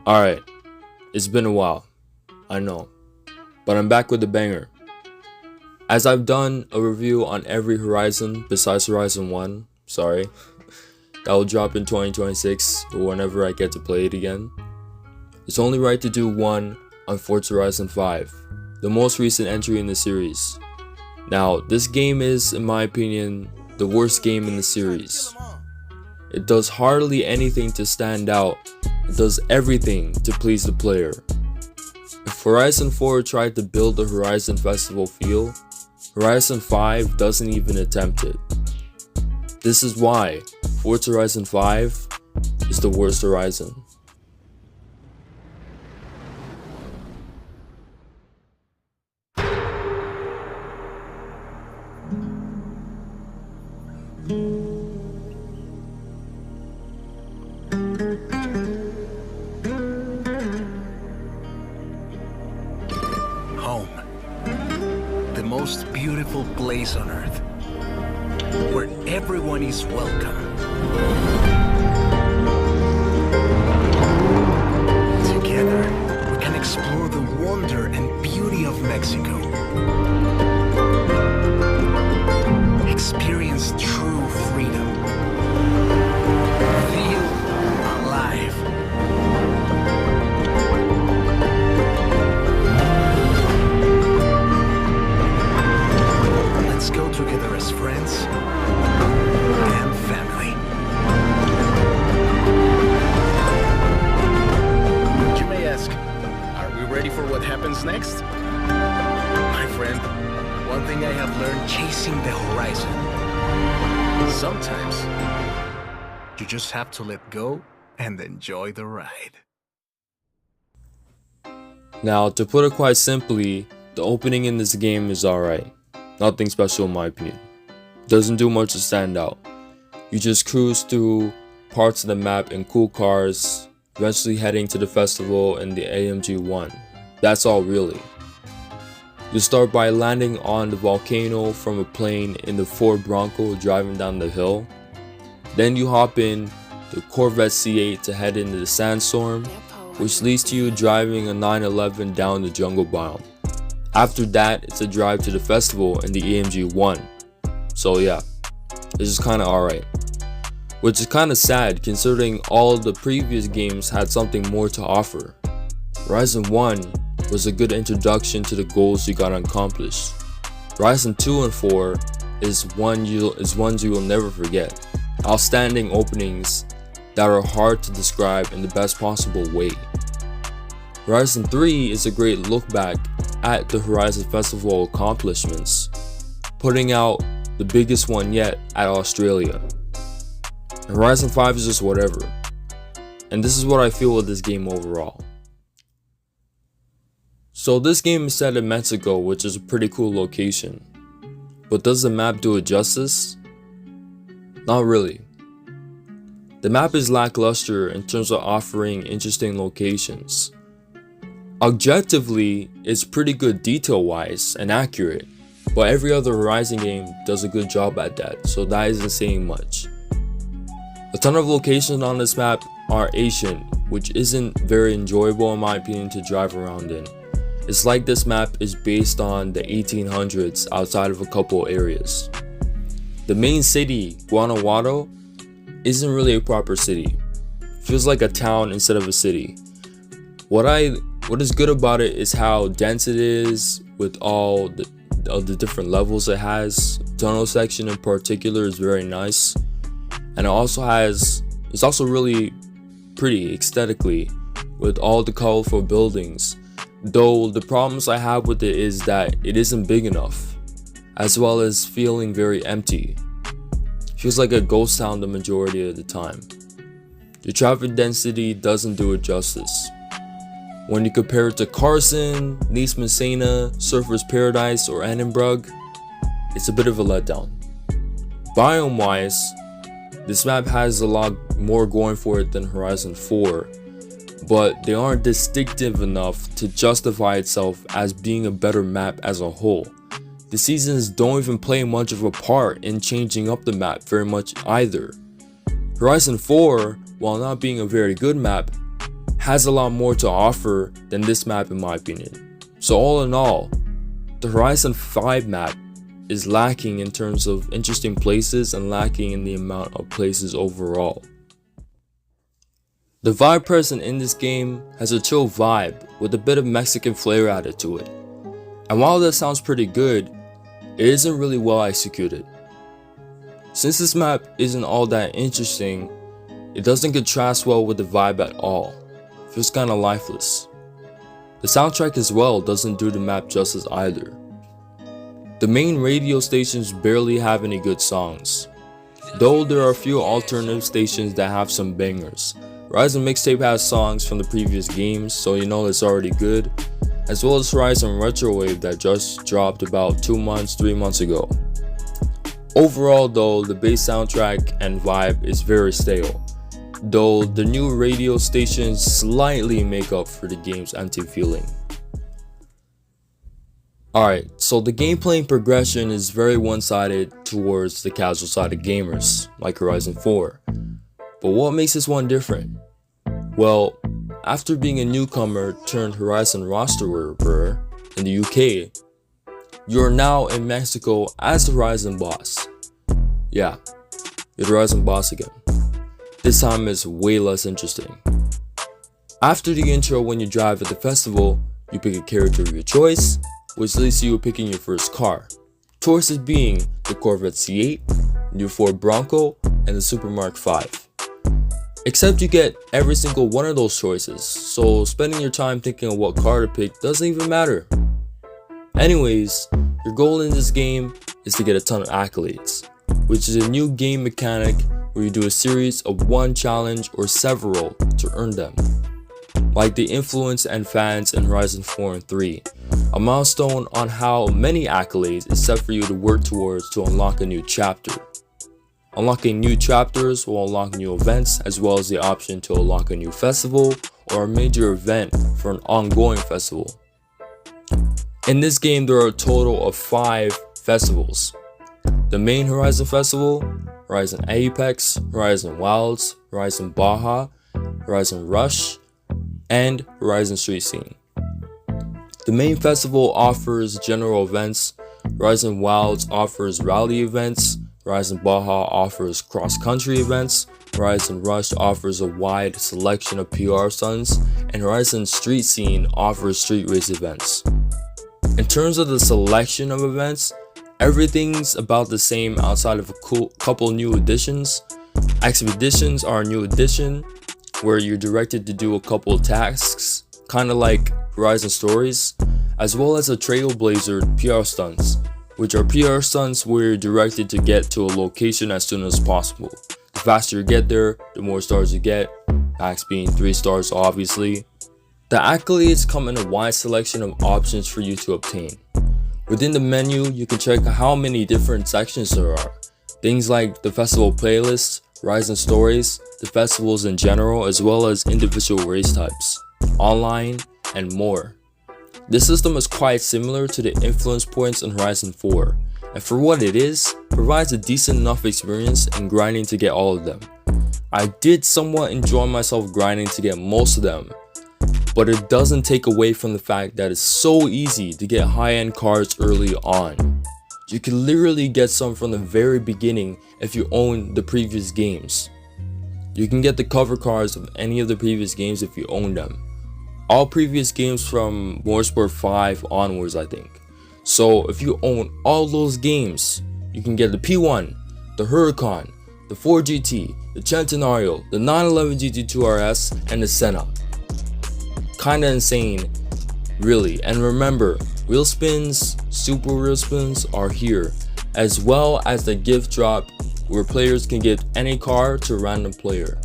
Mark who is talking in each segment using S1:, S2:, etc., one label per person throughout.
S1: Alright, it's been a while, I know, but I'm back with a banger. As I've done a review on every Horizon besides Horizon 1, sorry, that will drop in 2026 or whenever I get to play it again. It's only right to do one on Forza Horizon 5, the most recent entry in the series. Now, this game is, in my opinion, the worst game in the series. It does hardly anything to stand out. It does everything to please the player. If Horizon 4 tried to build the Horizon Festival feel, Horizon 5 doesn't even attempt it. This is why Forza Horizon 5 is the worst Horizon.
S2: Home. The most beautiful place on earth. Where everyone is welcome. Together, we can explore the wonder and beauty of Mexico. Experience true freedom. Feel alive. Let's go together as friends and family. You may ask, are we ready for what happens next? My friend, one thing I have learned chasing the horizon. Sometimes, you just have to let go and enjoy the ride.
S1: Now, to put it quite simply, the opening in this game is alright. Nothing special in my opinion. Doesn't do much to stand out. You just cruise through parts of the map in cool cars, eventually heading to the festival in the AMG 1. That's all really. You start by landing on the volcano from a plane in the Ford Bronco driving down the hill. Then you hop in the Corvette C8 to head into the sandstorm, which leads to you driving a 911 down the jungle biome. After that, it's a drive to the festival in the AMG 1. So yeah, it's just kinda alright. Which is kinda sad considering all of the previous games had something more to offer. Horizon 1 was a good introduction to the goals you gotta accomplish. Horizon 2 and 4 is ones you will never forget. Outstanding openings that are hard to describe in the best possible way. Horizon 3 is a great look back at the Horizon Festival accomplishments, putting out the biggest one yet at Australia. Horizon 5 is just whatever. And this is what I feel with this game overall. So this game is set in Mexico, which is a pretty cool location. But does the map do it justice? Not really. The map is lackluster in terms of offering interesting locations. Objectively, it's pretty good detail-wise and accurate, but every other Horizon game does a good job at that, so that isn't saying much. A ton of locations on this map are ancient, which isn't very enjoyable in my opinion to drive around in. It's like this map is based on the 1800s outside of a couple areas. The main city, Guanajuato, isn't really a proper city. It feels like a town instead of a city. What is good about it is how dense it is with all the different levels it has. Tunnel section in particular is very nice. And it's also really pretty aesthetically with all the colorful buildings. Though the problems I have with it is that it isn't big enough, as well as feeling very empty. Feels like a ghost town the majority of the time. The traffic density doesn't do it justice. When you compare it to Carson, Nice Messena, Surfer's Paradise, or Annenbrug, it's a bit of a letdown. Biome wise, this map has a lot more going for it than Horizon 4, but they aren't distinctive enough to justify itself as being a better map as a whole. The seasons don't even play much of a part in changing up the map very much either. Horizon 4, while not being a very good map, has a lot more to offer than this map in my opinion. So all in all, the Horizon 5 map is lacking in terms of interesting places and lacking in the amount of places overall. The vibe present in this game has a chill vibe with a bit of Mexican flair added to it. And while that sounds pretty good, it isn't really well executed. Since this map isn't all that interesting, it doesn't contrast well with the vibe at all. It feels kinda lifeless. The soundtrack as well doesn't do the map justice either. The main radio stations barely have any good songs, though there are a few alternative stations that have some bangers. Horizon Mixtape has songs from the previous games, so you know it's already good, as well as Horizon Retrowave that just dropped about 3 months ago. Overall though, the bass soundtrack and vibe is very stale, though the new radio stations slightly make up for the game's empty feeling. Alright, so the gameplay and progression is very one-sided towards the casual side of gamers, like Horizon 4. But what makes this one different? Well, after being a newcomer turned Horizon rosterer in the UK, you are now in Mexico as the Horizon boss. Yeah, you're the Horizon boss again. This time is way less interesting. After the intro, when you drive at the festival, you pick a character of your choice, which leads to you picking your first car. Choices being the Corvette C8, new Ford Bronco, and the Super Mark V. Except you get every single one of those choices, so spending your time thinking of what car to pick doesn't even matter. Anyways, your goal in this game is to get a ton of accolades, which is a new game mechanic where you do a series of one challenge or several to earn them. Like the influence and fans in Horizon 4 and 3, a milestone on how many accolades is set for you to work towards to unlock a new chapter. Unlocking new chapters will unlock new events, as well as the option to unlock a new festival or a major event for an ongoing festival. In this game there are a total of 5 festivals. The main Horizon Festival, Horizon Apex, Horizon Wilds, Horizon Baja, Horizon Rush, and Horizon Street Scene. The main festival offers general events, Horizon Wilds offers rally events, Horizon Baja offers cross-country events, Horizon Rush offers a wide selection of PR stunts, and Horizon Street Scene offers street race events. In terms of the selection of events, everything's about the same outside of a couple new additions. Expeditions are a new addition, where you're directed to do a couple tasks, kinda like Horizon Stories, as well as a Trailblazer PR stunts, which are PR stunts where you're directed to get to a location as soon as possible. The faster you get there, the more stars you get, max being 3 stars obviously. The accolades come in a wide selection of options for you to obtain. Within the menu, you can check how many different sections there are. Things like the festival playlist, Horizon Stories, the festivals in general, as well as individual race types, online, and more. This system is quite similar to the influence points in Horizon 4, and for what it is, provides a decent enough experience in grinding to get all of them. I did somewhat enjoy myself grinding to get most of them, but it doesn't take away from the fact that it's so easy to get high-end cars early on. You can literally get some from the very beginning if you own the previous games. You can get the cover cars of any of the previous games if you own them. All previous games from Motorsport 5 onwards, I think. So if you own all those games, you can get the P1, the Huracan, the Ford GT, the Centenario, the 911 GT2 RS, and the Senna. Kinda insane, really. And remember, wheel spins, super wheel spins are here, as well as the gift drop where players can give any car to a random player.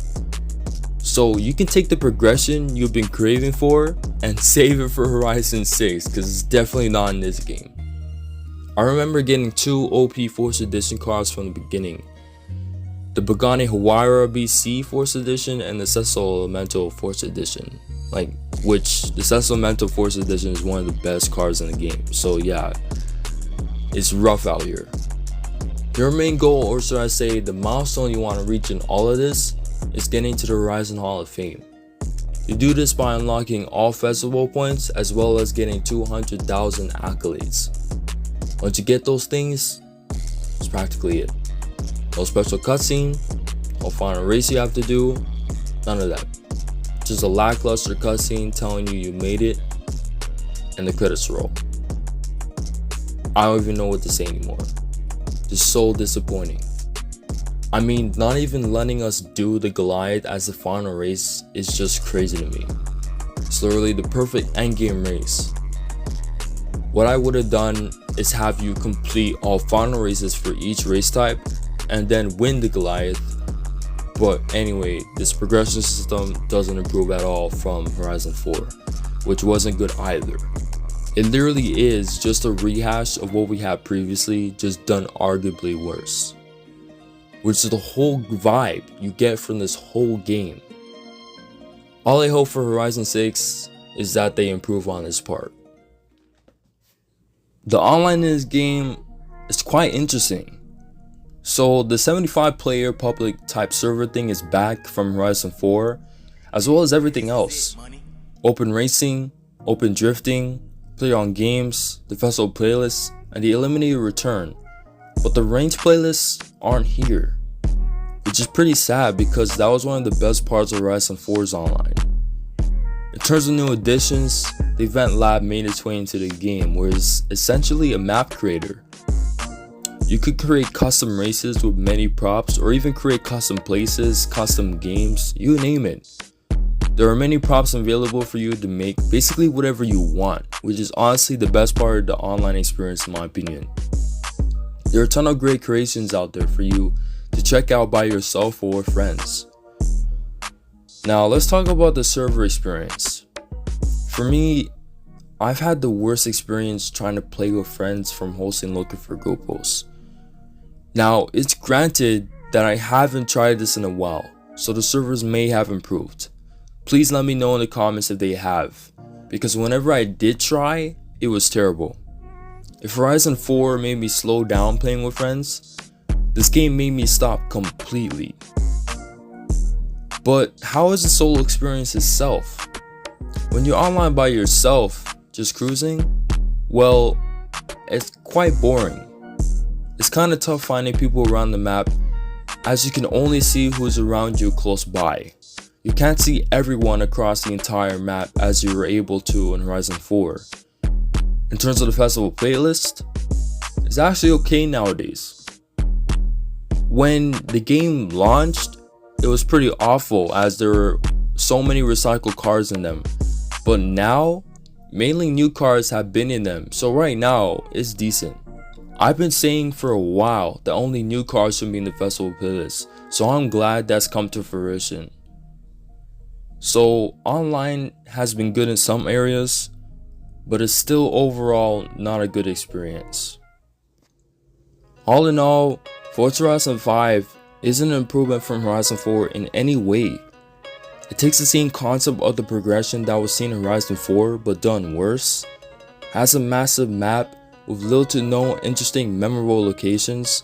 S1: So you can take the progression you've been craving for and save it for Horizon 6, because it's definitely not in this game. I remember getting 2 OP Forza Edition cars from the beginning. The Pagani Huayra BC Forza Edition and the Cecil Elemental Forza Edition. Which the Cecil Elemental Forza Edition is one of the best cars in the game. So yeah, it's rough out here. Your main goal, or should I say the milestone you want to reach in all of this, is getting to the Horizon Hall of Fame. You do this by unlocking all festival points as well as getting 200,000 accolades. Once you get those things, that's practically it. No special cutscene, no final race you have to do, none of that. Just a lackluster cutscene telling you you made it, and the credits roll. I don't even know what to say anymore. Just so disappointing. I mean, not even letting us do the Goliath as the final race is just crazy to me. It's literally the perfect endgame race. What I would have done is have you complete all final races for each race type and then win the Goliath. But anyway, this progression system doesn't improve at all from Horizon 4, which wasn't good either. It literally is just a rehash of what we had previously, just done arguably worse. Which is the whole vibe you get from this whole game. All I hope for Horizon 6 is that they improve on this part. The online in this game is quite interesting. So the 75 player public type server thing is back from Horizon 4, as well as everything else. Open racing, open drifting, player on games, the festival playlists, and the eliminated return. But the ranked playlists aren't here, which is pretty sad because that was one of the best parts of Horizon 4's online. In terms of new additions, the event lab made its way into the game, where it's essentially a map creator. You could create custom races with many props, or even create custom places, custom games, you name it. There are many props available for you to make basically whatever you want, which is honestly the best part of the online experience in my opinion. There are a ton of great creations out there for you to check out by yourself or with friends. Now let's talk about the server experience. For me, I've had the worst experience trying to play with friends from hosting looking for group hosts. Now it's granted that I haven't tried this in a while, so the servers may have improved. Please let me know in the comments if they have, because whenever I did try, it was terrible. If Horizon 4 made me slow down playing with friends, this game made me stop completely. But how is the solo experience itself? When you're online by yourself, just cruising, well, it's quite boring. It's kinda tough finding people around the map, as you can only see who's around you close by. You can't see everyone across the entire map as you were able to in Horizon 4. In terms of the festival playlist, it's actually okay nowadays. When the game launched, it was pretty awful as there were so many recycled cars in them. But now, mainly new cars have been in them, so right now, it's decent. I've been saying for a while that only new cars should be in the festival playlist, so I'm glad that's come to fruition. So online has been good in some areas, but it's still overall not a good experience. All in all, Forza Horizon 5 isn't an improvement from Horizon 4 in any way. It takes the same concept of the progression that was seen in Horizon 4 but done worse, has a massive map with little to no interesting memorable locations,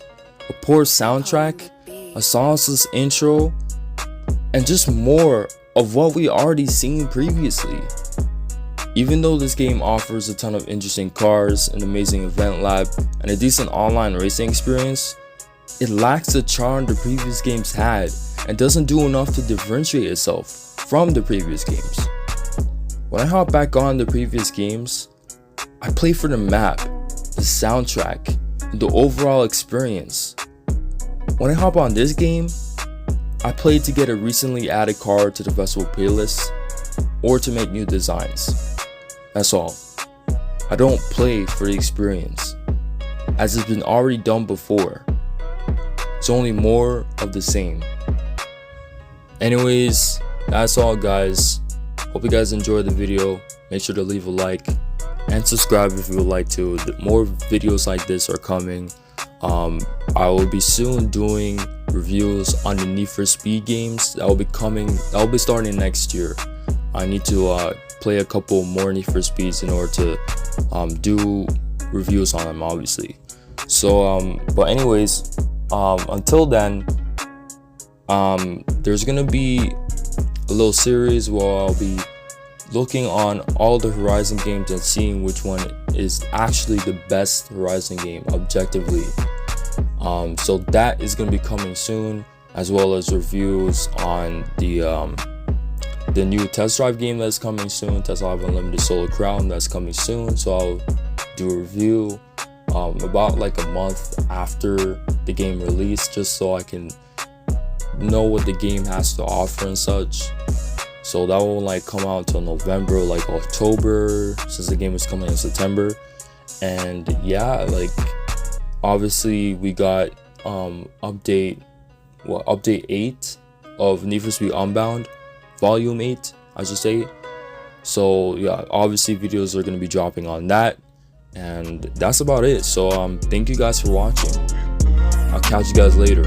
S1: a poor soundtrack, a sauceless intro, and just more of what we already seen previously. Even though this game offers a ton of interesting cars, an amazing event lab, and a decent online racing experience, it lacks the charm the previous games had and doesn't do enough to differentiate itself from the previous games. When I hop back on the previous games, I play for the map, the soundtrack, and the overall experience. When I hop on this game, I play to get a recently added car to the festival playlist or to make new designs. That's all. I don't play for the experience, as it's been already done before. It's only more of the same. Anyways, that's all guys. Hope you guys enjoyed the video. Make sure to leave a like and subscribe if you would like to. More videos like this are coming. I will be soon doing reviews on the Need for Speed games that will be starting next year. I need to play a couple more Need for Speeds in order to do reviews on them, obviously. So but anyways, until then, there's gonna be a little series where I'll be looking on all the Horizon games and seeing which one is actually the best Horizon game objectively. So that is going to be coming soon, as well as reviews on the new test drive game that's coming soon, Test Drive Unlimited Solar Crown, that's coming soon. So I'll do a review about like a month after the game release, just so I can know what the game has to offer and such. So that won't like come out until November, like October, since the game is coming in September. And yeah, like obviously we got update 8 of Need for Speed Unbound, volume 8 I should say. So yeah, obviously videos are going to be dropping on that, and that's about it. So thank you guys for watching. I'll catch you guys later.